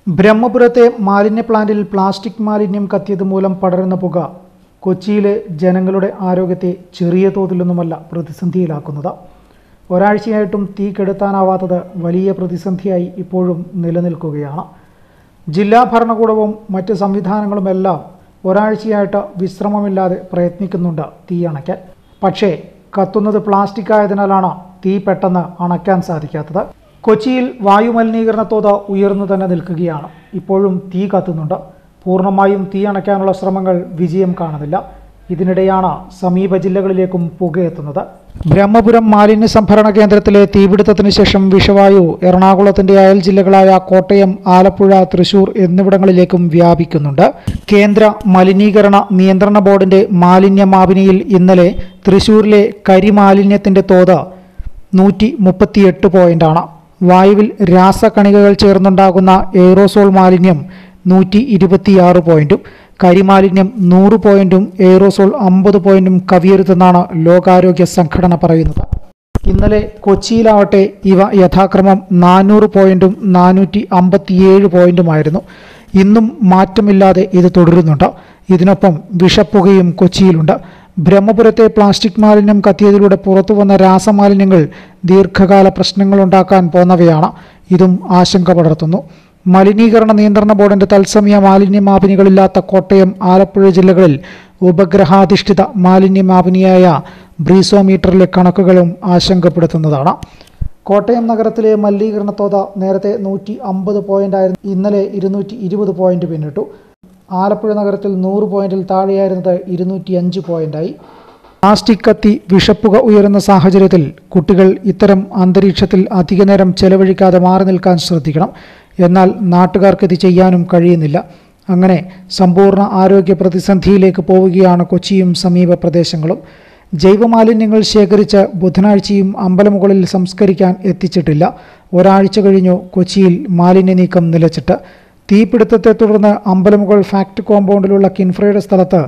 ബ്രഹ്മപുരത്തെ മാലിന്യ പ്ലാന്റിൽ പ്ലാസ്റ്റിക് മാലിന്യം കത്തിയത് മൂലം പടരുന്ന പുക കൊച്ചിയിലെ ജനങ്ങളുടെ ആരോഗ്യത്തെ ചെറിയ തോതിലൊന്നുമല്ല പ്രതിസന്ധിയിലാക്കുന്നത്. ഒരാഴ്ചയായിട്ടും തീ കെടുത്താനാവാത്തത് വലിയ പ്രതിസന്ധിയായി ഇപ്പോഴും നിലനിൽക്കുകയാണ്. ജില്ലാ ഭരണകൂടവും മറ്റ് സംവിധാനങ്ങളുമെല്ലാം ഒരാഴ്ചയായിട്ട് വിശ്രമമില്ലാതെ പ്രയത്നിക്കുന്നുണ്ട് തീ അണയ്ക്കാൻ. പക്ഷേ കത്തുന്നത് പ്ലാസ്റ്റിക് ആയതിനാലാണ് തീ പെട്ടെന്ന് അണയ്ക്കാൻ സാധിക്കാത്തത്. കൊച്ചിയിൽ വായുമലിനീകരണ തോത് ഉയർന്നു തന്നെ നിൽക്കുകയാണ്. ഇപ്പോഴും തീ കത്തുന്നുണ്ട്. പൂർണ്ണമായും തീ അണയ്ക്കാനുള്ള ശ്രമങ്ങൾ വിജയം കാണുന്നില്ല. ഇതിനിടെയാണ് സമീപ ജില്ലകളിലേക്കും പുകയെത്തുന്നത്. ബ്രഹ്മപുരം മാലിന്യ സംഭരണ കേന്ദ്രത്തിലെ തീപിടുത്തത്തിന് ശേഷം വിഷവായു എറണാകുളത്തിന്റെ അയൽ ജില്ലകളായ കോട്ടയം, ആലപ്പുഴ, തൃശൂർ എന്നിവിടങ്ങളിലേക്കും വ്യാപിക്കുന്നുണ്ട്. കേന്ദ്ര മലിനീകരണ നിയന്ത്രണ ബോർഡിന്റെ മാലിന്യ മാപിനിയിൽ ഇന്നലെ തൃശൂരിലെ കരിമാലിന്യത്തിന്റെ തോത് 138 പോയിന്റാണ്. വായുവിൽ രാസകണികകൾ ചേർന്നുണ്ടാകുന്ന എയ്റോസോൾ മാലിന്യം 126 പോയിന്റും കരിമാലിന്യം 100 പോയിന്റും എയ്റോസോൾ 50 പോയിന്റും കവിയരുതെന്നാണ് ലോകാരോഗ്യ സംഘടന പറയുന്നത്. ഇന്നലെ കൊച്ചിയിലാവട്ടെ ഇവ യഥാക്രമം 400 പോയിന്റും 457 പോയിന്റുമായിരുന്നു. ഇന്നും മാറ്റമില്ലാതെ ഇത് തുടരുന്നുണ്ട്. ഇതിനൊപ്പം വിഷപ്പുകയും കൊച്ചിയിലുണ്ട്. ബ്രഹ്മപുരത്തെ പ്ലാസ്റ്റിക് മാലിന്യം കത്തിയതിലൂടെ പുറത്തുവന്ന രാസമാലിന്യങ്ങൾ ദീർഘകാല പ്രശ്നങ്ങളുണ്ടാക്കാൻ പോന്നവയാണ്. ഇതും ആശങ്ക പടർത്തുന്നു. മലിനീകരണ നിയന്ത്രണ ബോർഡിന്റെ തത്സമയ മാലിന്യ മാപിനികളില്ലാത്ത കോട്ടയം, ആലപ്പുഴ ജില്ലകളിൽ ഉപഗ്രഹാധിഷ്ഠിത മാലിന്യ മാപിനിയായ ബ്രീസോമീറ്ററിലെ കണക്കുകളും ആശങ്കപ്പെടുത്തുന്നതാണ്. കോട്ടയം നഗരത്തിലെ മലിനീകരണ തോത് നേരത്തെ 150 പോയിന്റായിരുന്നു. ഇന്നലെ 220 പോയിന്റ് പിന്നിട്ടു. ആലപ്പുഴ നഗരത്തിൽ 100 പോയിന്റിൽ താഴെയായിരുന്നത് 205 പോയിന്റായി. പ്ലാസ്റ്റിക് കത്തി വിഷപ്പുക ഉയരുന്ന സാഹചര്യത്തിൽ കുട്ടികൾ ഇത്തരം അന്തരീക്ഷത്തിൽ അധികനേരം ചെലവഴിക്കാതെ മാറി നിൽക്കാൻ ശ്രദ്ധിക്കണം. എന്നാൽ നാട്ടുകാർക്ക് ഇത് ചെയ്യാനും കഴിയുന്നില്ല. അങ്ങനെ സമ്പൂർണ്ണ ആരോഗ്യ പ്രതിസന്ധിയിലേക്ക് പോവുകയാണ് കൊച്ചിയും സമീപ പ്രദേശങ്ങളും. ജൈവമാലിന്യങ്ങൾ ശേഖരിച്ച് ബുധനാഴ്ചയും അമ്പലമുകളിൽ സംസ്കരിക്കാൻ എത്തിച്ചിട്ടില്ല. ഒരാഴ്ച കഴിഞ്ഞു കൊച്ചിയിൽ മാലിന്യ നീക്കം നിലച്ചിട്ട്. തീപിടുത്തത്തെ തുടർന്ന് അമ്പലമുകൾ ഫാക്ടറി കോമ്പൗണ്ടിലുള്ള കിൻഫ്രയുടെ സ്ഥലത്ത്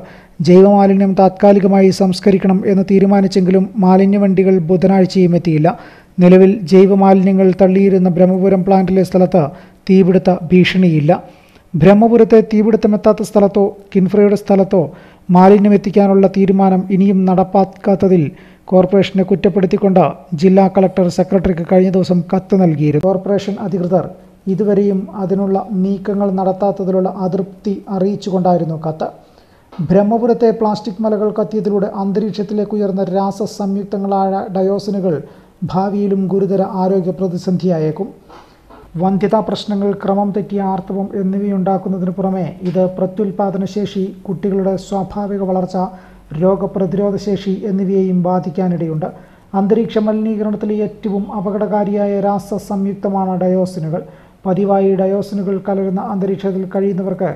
ജൈവമാലിന്യം താത്കാലികമായി സംസ്കരിക്കണം എന്ന് തീരുമാനിച്ചെങ്കിലും മാലിന്യ വണ്ടികൾ ബുധനാഴ്ചയും എത്തിയില്ല. നിലവിൽ ജൈവമാലിന്യങ്ങൾ തള്ളിയിരുന്ന ബ്രഹ്മപുരം പ്ലാന്റിലെ സ്ഥലത്ത് തീപിടുത്ത ഭീഷണിയില്ല. ബ്രഹ്മപുരത്തെ തീപിടുത്തമെത്താത്ത സ്ഥലത്തോ കിൻഫ്രയുടെ സ്ഥലത്തോ മാലിന്യം എത്തിക്കാനുള്ള തീരുമാനം ഇനിയും നടപ്പാക്കാത്തതിൽ കോർപ്പറേഷനെ കുറ്റപ്പെടുത്തിക്കൊണ്ട് ജില്ലാ കളക്ടർ സെക്രട്ടറിക്ക് കഴിഞ്ഞ ദിവസം കത്ത് നൽകിയിരുന്നു. കോർപ്പറേഷൻ അധികൃതർ ഇതുവരെയും അതിനുള്ള നീക്കങ്ങൾ നടത്താത്തതിലുള്ള അതൃപ്തി അറിയിച്ചുകൊണ്ടായിരുന്നു കത്ത്. ബ്രഹ്മപുരത്തെ പ്ലാസ്റ്റിക് മലകൾ കത്തിയതിലൂടെ അന്തരീക്ഷത്തിലേക്ക് ഉയർന്ന രാസസംയുക്തങ്ങളായ ഡയോസിനുകൾ ഭാവിയിലും ഗുരുതര ആരോഗ്യ പ്രതിസന്ധിയായേക്കും. വന്ധ്യതാ പ്രശ്നങ്ങൾ, ക്രമം തെറ്റിയ ആർത്തവം എന്നിവയുണ്ടാക്കുന്നതിന് പുറമെ ഇത് പ്രത്യുൽപാദനശേഷി, കുട്ടികളുടെ സ്വാഭാവിക വളർച്ച, രോഗപ്രതിരോധ ശേഷി എന്നിവയെയും ബാധിക്കാനിടയുണ്ട്. അന്തരീക്ഷ മലിനീകരണത്തിലെ ഏറ്റവും അപകടകാരിയായ രാസസംയുക്തമാണ് ഡയോസിനുകൾ. പതിവായി ഡയോസിനുകൾ കലരുന്ന അന്തരീക്ഷത്തിൽ കഴിയുന്നവർക്ക്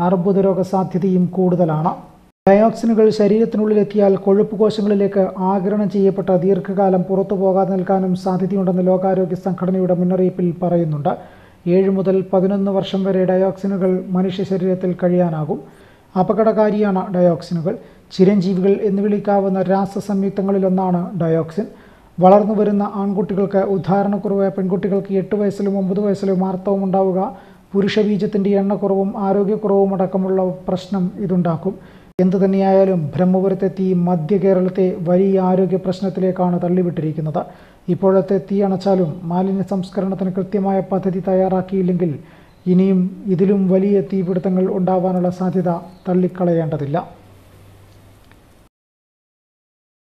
അർബുദ രോഗസാധ്യതയും കൂടുതലാണ്. ഡയോക്സിനുകൾ ശരീരത്തിനുള്ളിലെത്തിയാൽ കൊഴുപ്പ് കോശങ്ങളിലേക്ക് ആഗിരണം ചെയ്യപ്പെട്ട ദീർഘകാലം പുറത്തു പോകാതെ നിൽക്കാനും സാധ്യതയുണ്ടെന്ന് ലോകാരോഗ്യ സംഘടനയുടെ മുന്നറിയിപ്പിൽ പറയുന്നുണ്ട്. 7 മുതൽ 11 വർഷം വരെ ഡയോക്സിനുകൾ മനുഷ്യ ശരീരത്തിൽ കഴിയാനാകും. അപകടകാരിയാണ് ഡയോക്സിനുകൾ. ചിരഞ്ജീവികൾ എന്ന് വിളിക്കാവുന്ന രാസസംയുക്തങ്ങളിലൊന്നാണ് ഡയോക്സിൻ. വളർന്നു വരുന്ന ആൺകുട്ടികൾക്ക് ഉദാഹരണക്കുറവ്, പെൺകുട്ടികൾക്ക് 8 വയസ്സിലും 9 വയസ്സിലും ആർത്തവം ഉണ്ടാവുക, പുരുഷബീജത്തിൻ്റെ എണ്ണക്കുറവും ആരോഗ്യക്കുറവും അടക്കമുള്ള പ്രശ്നം ഇതുണ്ടാക്കും. എന്തുതന്നെയായാലും ബ്രഹ്മപുരത്തെ തീ മധ്യ കേരളത്തെ വലിയ ആരോഗ്യ പ്രശ്നത്തിലേക്കാണ് തള്ളിവിട്ടിരിക്കുന്നത്. ഇപ്പോഴത്തെ തീ അണച്ചാലും മാലിന്യ സംസ്കരണത്തിന് കൃത്യമായ പദ്ധതി തയ്യാറാക്കിയില്ലെങ്കിൽ ഇനിയും ഇതിലും വലിയ തീപിടുത്തങ്ങൾ ഉണ്ടാവാനുള്ള സാധ്യത തള്ളിക്കളയേണ്ടതില്ല.